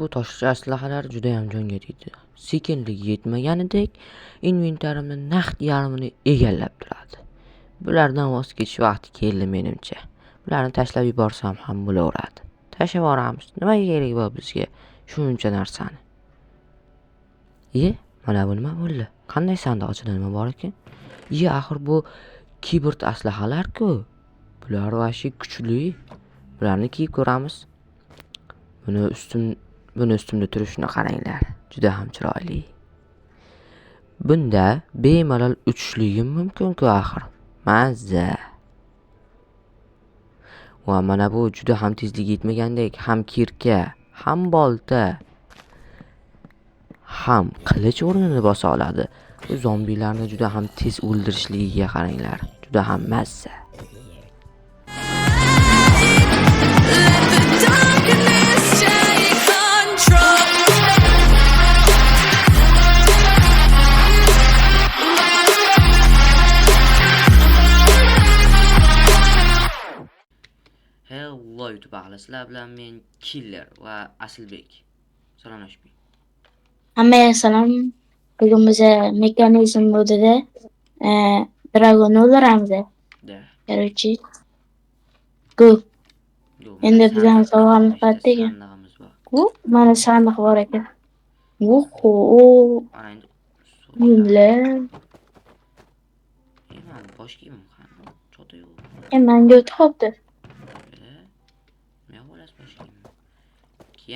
Bu toshli aslahalar juda ham jonga tegdi. Sekinligi yetmaganidek, inventarimni naqd yarmini egallab turadi. Bulardan voz kechish vaqti keldi menimcha. Bularni tashlab yuborsam ham bo'laveradi. Tashlab yuboramiz. Nimaga kerak bor bizga shuncha narsani? Mana bu nima bo'ldi? Qanday sandiqchada nima bor ekan? Axir bu kibert aslahalar-ku. Bular vashi kuchli. Bularni kiyib ko'ramiz. Buni ustimda turishini qaranglar. Juda ham chiroyli. Bunda bemalol uchishligim mumkin-ku axir. Mazza. Va mana bu juda ham tezligi yetmagandek, ham kirka, ham bolta, ham qilich o'rnini bosa oladi. Bu zombilarni juda ham tez o'ldirishligiga qaranglar. Juda ham mazza. Hello YouTube ahli, sizlar bilan men Killer va Asilbek. Salomlashing. Hammaga salom. Bugun biz mexanizm modida Dragon o'ldiramiz. Da. Короче. Go. Endi bizdan sovg'amiz qayerda ekan? Mana sandiq bor ekan. Oho. Yumlar. Men bosh kiyimim qani? Chota yo'q. Menga o'tibdi. Men bo'las bosh kiyim.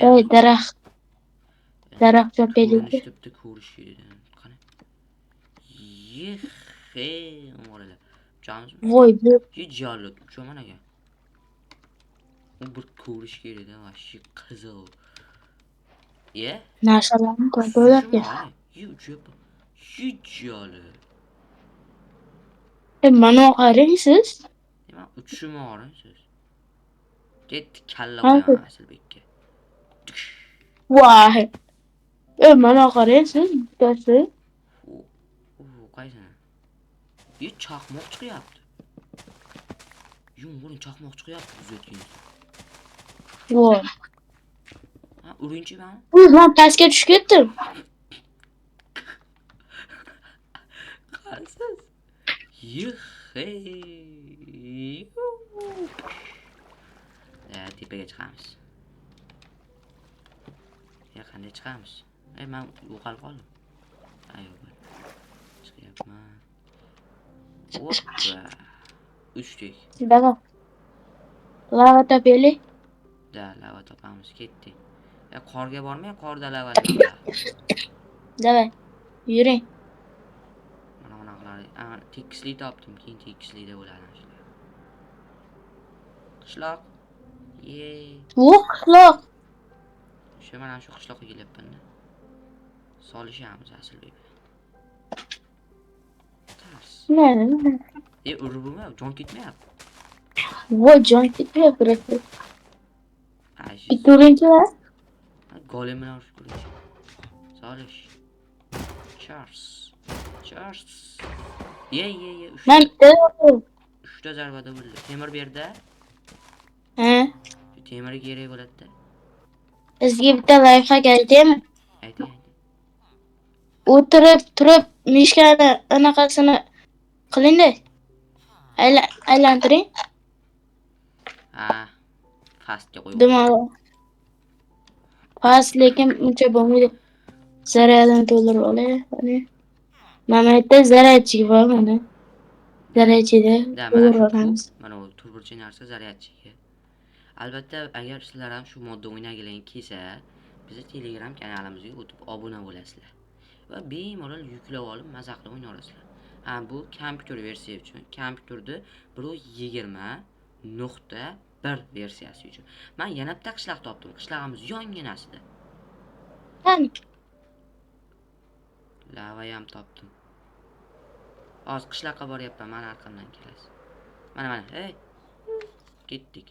Voy daraxt chopaylik. Ishtiribdi ko'rishdi. Qani? O'g'rilar. Jamizmi? Voy bu Jallod uchaman aka. U bir ko'rish kerak-da, vashi qiziq. narsalarni ko'rib bo'larkan. Uchib. Jallod. Mana qarang siz. Men uchishim og'rin siz. Ketdi kalla qo'yaman Asilbekka. Voy. Mana qarang siz. Bittasi. Qaysini? Chaqmoq chiqyapti. Yumg'uring chaqmoq chiqyapti bizga. Voy. Urinchi men. Men pastga tushib ketdim. Qarasiz. Tepaga chiqamiz. Qanday chiqamiz? Men yo'qolib qoldim. Yo'q. Chiqyapman. Hoppa. Uchdik. Lava topaylik. Da, lava topamiz, ketdik. Qorga bormay, qorda lava nima qiladi? Davay. Yuring. Mana qilar. Tekislik topdim, keyin tekislikda bo'ladi shular. Qishloq. Qishloq. Mana shu qishloqqa kelyapman-da. Solishamiz Asilbek. Uribmi? Jon ketmayapti. Voy, jon ketmayapti. Ikkirinchi va golem bilan urishib ko'ring. Solish. Charge. Men 3 ta zarbada bo'ldi. Temir berdi. Temir kerak bo'ladi-da. Sizga bitta lifehack aytaymi? Ayting. O'tirib turib mishkani anaqasini qiling-da. Aylantiring. Fastga qo'yib. Fast lekin uncha bo'lmaydi. Zaryadini to'ldirib olay. Mana yerda zaryadchik bor mana. Zaryadchida to'ldiramiz. Mana bu turburchi narsa zaryadchik. Albatta, agar sizlar ham shu modda o'ynagilaring kelsa, bizni Telegram kanalimizga o'tib obuna bo'lasizlar. Va bemalol yuklab olib maza qilib o'ynay olasizlar. Bu kompyuter versiya uchun. Kompyuterda 1.20.1 versiyasi uchun. Men yana bitta qishloq topdim. Qishlog'imiz yonginasida. Lava ham topdim. Hozir qishloqqa boryapman, mana arqamdan kelasiz. Mana, hey. Ketdik.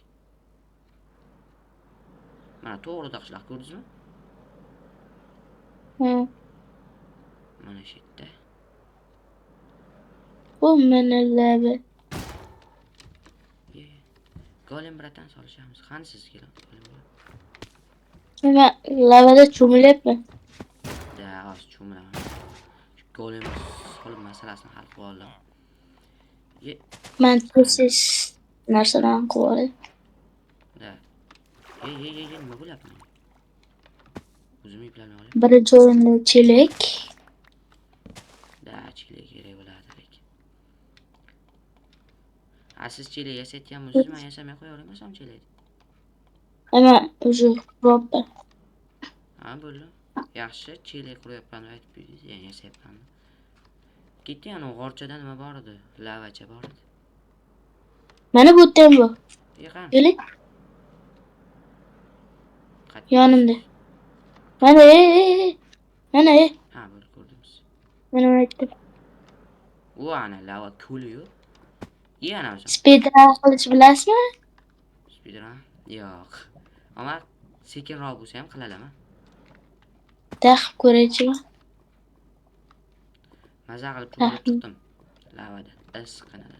Mana to'g'rida qishloq ko'rdingizmi? Mana shu yerda. Bu mana lava. Golem bratan solishamiz. Qani siz keling, golem. Nima lavada cho'milyapman. Da, hozir cho'milaman. Shu golem solib masalasini hal qilib oldim. Ye, Men tezsiz narsalarni qilib olay. da. Nima bo'lyapti menga? O'zim eplanib olay. Birinchi o'rinda chelak. Da, chile kerak bo'ladi lekin. Siz chile yasayotganmisiz? Men yasamay qo'yavermasam chile. Ama o'zi robba. Ha, bo'ldi. Yaxshi, chile quryapman aytib berdingiz, ya'ni yasayapman. Ketdi yana g'orchada nima bor edi? Lavacha bor edi. Mana bu yerda ham bor. Yaqin. Keling, Qat. yonimda. Mana mana Ha, bo'ldi, ko'rdingiz. mana aytdim. U ana lava ko'li-yu. Yana o'sha. Speedrun qilish bilasizmi? Speedrun? Yo'q. Ammo sekinroq bo'lsa ham qilaman. Taxib ko'raychi. Maza qilib ko'rib chiqdim. Lavada issiqqanada.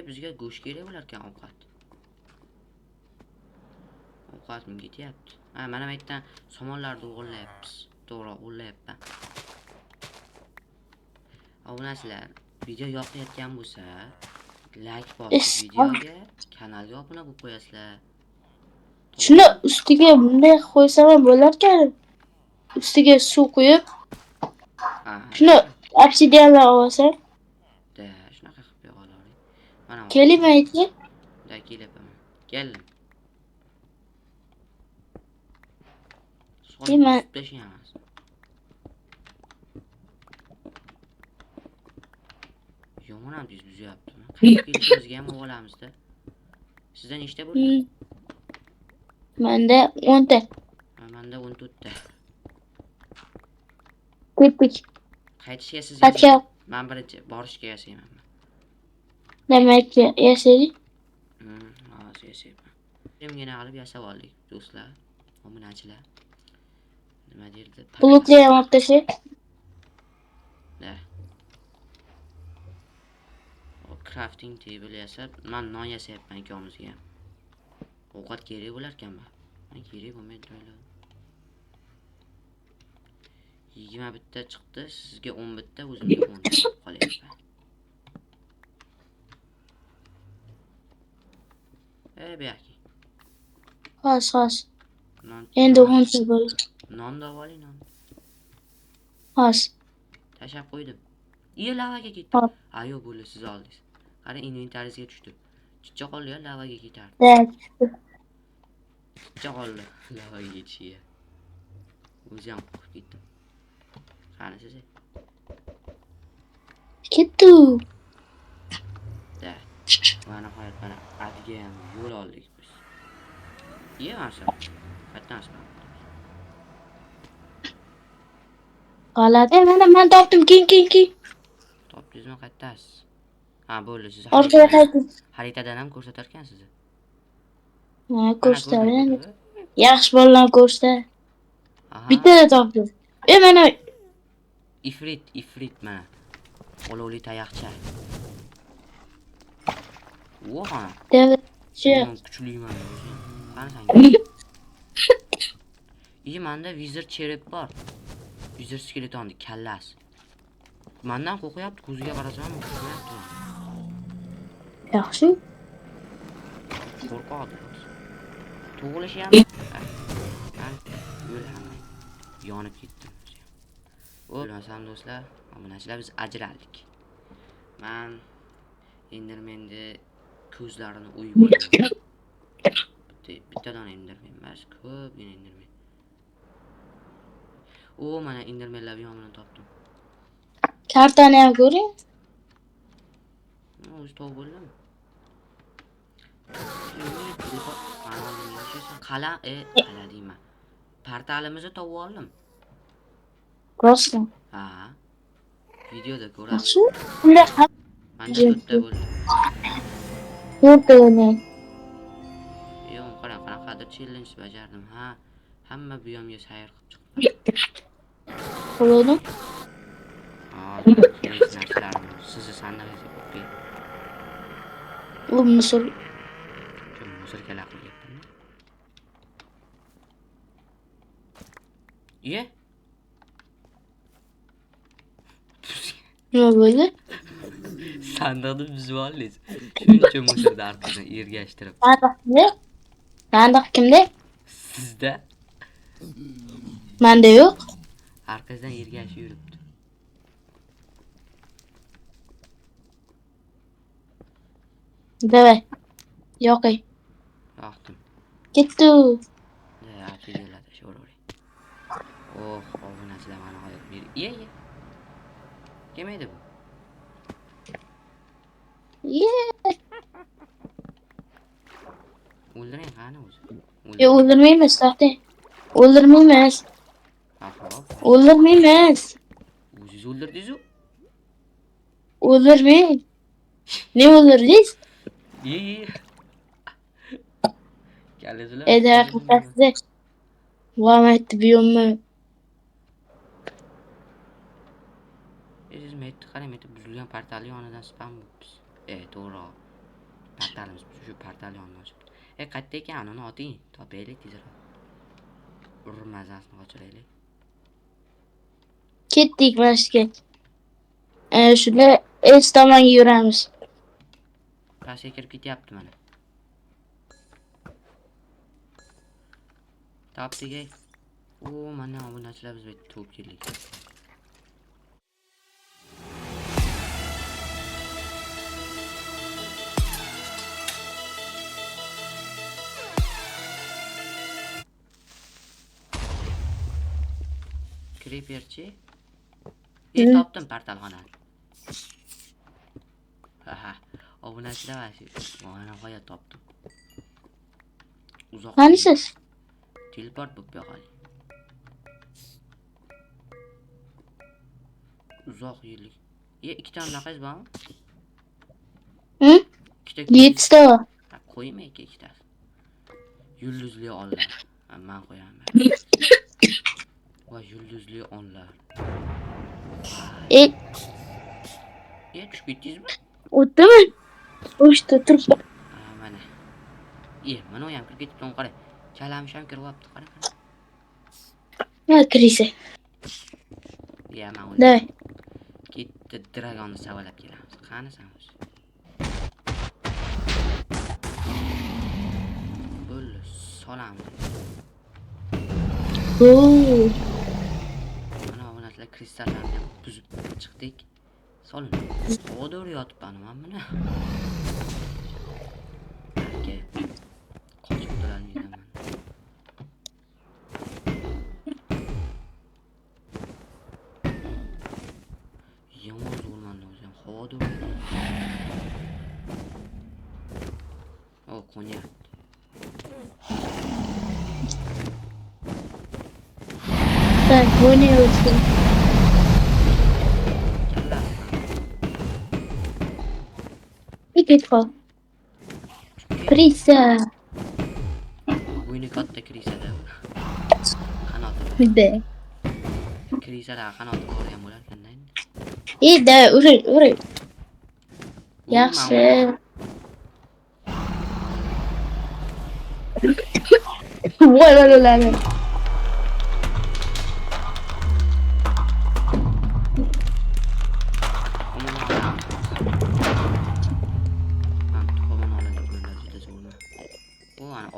Bizga go'sht kerak bo'larkan ovqat. Ovqatim ketyapti. Mana bu yerdan somonlarni o'g'irlayapmiz. To'g'ri, o'g'irlayapman. Obunachilar, video yoqayotgan bo'lsa, like bosib videoga, kanalga obuna bo'lib qo'yasizlar. Shuni ustiga bunday qo'ysam ham bo'larkan. Ustiga suv quyib, shuni obsidiandan olsam. Da, shunaqa qilib qo'yavering. Mana Keling aytga. Da, kelyapman. Keldim. Nima? Tashlaymiz. Yomon ham buzyapti. Qaytib kelishimizga ham olamizda. Sizda nechta bo'ldi? Menda 10 ta. Menda 14 ta. Tepik. Qaytishga siz Qachon? men birinchi borishga yasayman. Demak, yasaylik. Hozir yasayman. Menga qilib yasab oldik, do'stlar. Obunachilar. Nima derdi? Bloklar ham olib tashlay. Da. Crafting table yasab, men non yasayapman ikkamizga. Ovqat kerak bo'lar ekanmi? Men kerak bo'lmaydi o'yladim. 20 bitta chiqdi, sizga 10 bitta, o'zimga 10 bitta qolyapti. Bu yoqki. Xos. Endi 10 ta bo'ldi. Non davoling, non. Xos. Tashab qo'ydim. Lavaga ketdi. Yo'q, bo'ldi, siz oldingiz. Qara, inventaringizga tushdi. Chicha qoldi, lavaga ketar. Chicha qoldi, lavaga ketishiga. O'zi ham qo'rqib ketdim. Qani siz? Ketdi. Da. Mana hayot, mana atga ham yo'l oldik biz. Masa. Qatdan chiqamiz. G'alati, mana men topdim, king. Topdingizmi, qaytasiz? Ha, bo'ldi, siz Orqaga qaytdim. xaritadan ham ko'rsatar ekan sizni. Ha, ko'rsatadi. Yaxshi bolalarni ko'rsatadi. Bittada topdim. Mana ifrit mana. Olovli tayoqcha. Voha. Devchi. Kuchliman o'zi. Qani sen? Menda vizir cherib bor. Vizir skeletonni kallasi. Mendan qo'rqyapti, ko'ziga qarasam qo'rqyapti. Yaxshi. Qo'rqadi. Tug'ilishi ham. O'lhamay. Yonib ketdim. O'lmasam do'stlar, obunachilar biz ajraldik. Men Endermenni ko'zlarini o'yib olaman. Bittadan Endermen emas, ko'pgina Endermen. Mana Endermenlar biyomini topdim. Kartani ham ko'ring. O'zi topib bo'ldim. Qala deyman. Portalimizni topib oldim. Rostmi? Ha. Videoda ko'rasiz. Yaxshi. Unda Menda bitta bo'ldi. yo'qmi? Yo'q, qanaqadir challenge bajardim. Hamma biyomga sayr qilib chiqdim. Bo'ldi. Sizni sandiqingizga qo'yib. U misol musirkala qilyapman. Ye? Nima bo'ldi? Sandiqni buzib oldingiz. Shuncha musirni orqasidan ergashtirib. Sandiq kimda? Sandiq kimda? Sizda Menda yo'q. orqasidan ergashib yuribdi. Davay. Yoqay. Yoqdim. Ketdi. Ya, videolarda sho'ravering. Oh, obunachilar mana oyat ber. Ye. Kelmaydi bu. Ye. O'ldiring qani o'zi. Yo'q, o'ldirmaymiz, to'xtang. O'ldirmaymiz. Hop. O'ldirmaymiz. O'zingiz o'ldirdingiz-ku. O'ldirmang. Ne o'ldirdingiz? Ye. Kallangizlar. Eda qilasiz. Vo'maytdi buyommi? Siz metti qarang, metti buzilgan portal yonidan spam bo'libsiz. To'g'ri. Portalimiz shu portal yonidan chiqibdi. Qayerda ekan uni oting, topaylik tezroq. Mazasini qochiraylik. Ketdik mashga. Shunda es tomonga yuramiz. Pastga kirib ketyapti mana. Topdik. Mana obunachilar biz bitta to'p keldik. Creeperchi. Topdim portalxonani. Obunachilar mana g'oya topdim. Uzoq. Qanisiz? Teleport bo'lib yo'qoldi. Uzoq yillik. Ikkita anaqaysiz bormi? Ikkita. 7 ta bor. Qo'yma ikkitasi. Yulduzli onlar. Men qo'yaman. Va yulduzli onlar. Tushib ketdingizmi? O'tdimi? O'shda turibdi. Mana. Mana u ham kirib ketibdi, qarang. Chalamish ham kiryapti, qarang. Ha, kirisa. Men Davay. Ketdi, dragonni savalab kelamiz. Qani sen o'zi? Bo'ldi, solamiz. Mana obunachilar kristallarni buzib chiqdik. Solin. O'dir yotibman mana. Qochib o'tirolmayman. Yomon zo'rmanda o'zim. Havodir. Qo'nyapti. Так, o'ynayapti. Ketib qol. Krisa. O'yini katta krisada. Qanoti. Bide. Krisada qanoti ko'rgan bo'lar ekan-da endi. Da, uray. Yaxshi. Voy.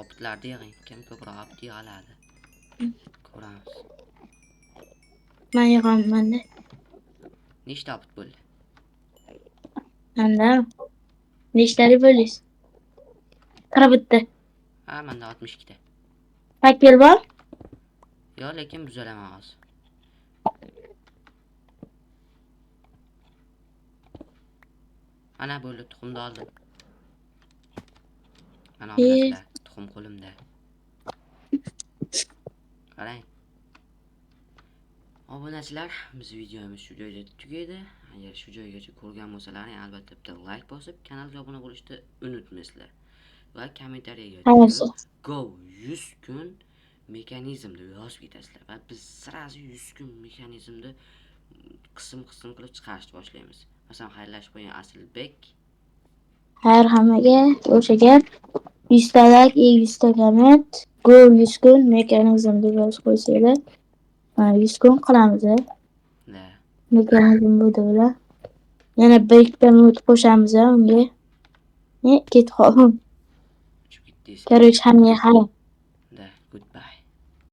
Opitlarda yig'ing. Kim ko'proq opit yig'aladi. Ko'ramiz. Men yig'aman-da. Nechta opit bo'ldi? Menda nechtari bo'lish? 40 ta. Menda 62 ta. Pakel bor? Yo'q, lekin buzalaman hozir. Ana bo'ldi, tuxumni oldim. Mana obunachilar, tuxum qo'limda. Qarang. Obunachilar, biz videomiz shu joyda tugaydi. Agar shu joygacha ko'rgan bo'lsalaring, albatta bitta like bosib, kanalga obuna bo'lishni unutmaysizlar. Va kommentariyaga go 100 kun mexanizmni yozib ketasizlar va biz sirasi 100 kun mexanizmni qism qilib chiqarishni boshlaymiz. Masalan, xayrlashib qo'ying Asilbek. Xayr hammaga, o'sha gap. 100 ta like, 100 ta comment, go 100 kun mekanizm deb yozib qo'ysanglar. 100 kun qilamiz. Ne? Mekanizm bu devlar. Yana bir ikkita minut qo'shamiz unga. Ne, ket qoldim. Uçup gittiyse. Короче, hammaga xayr.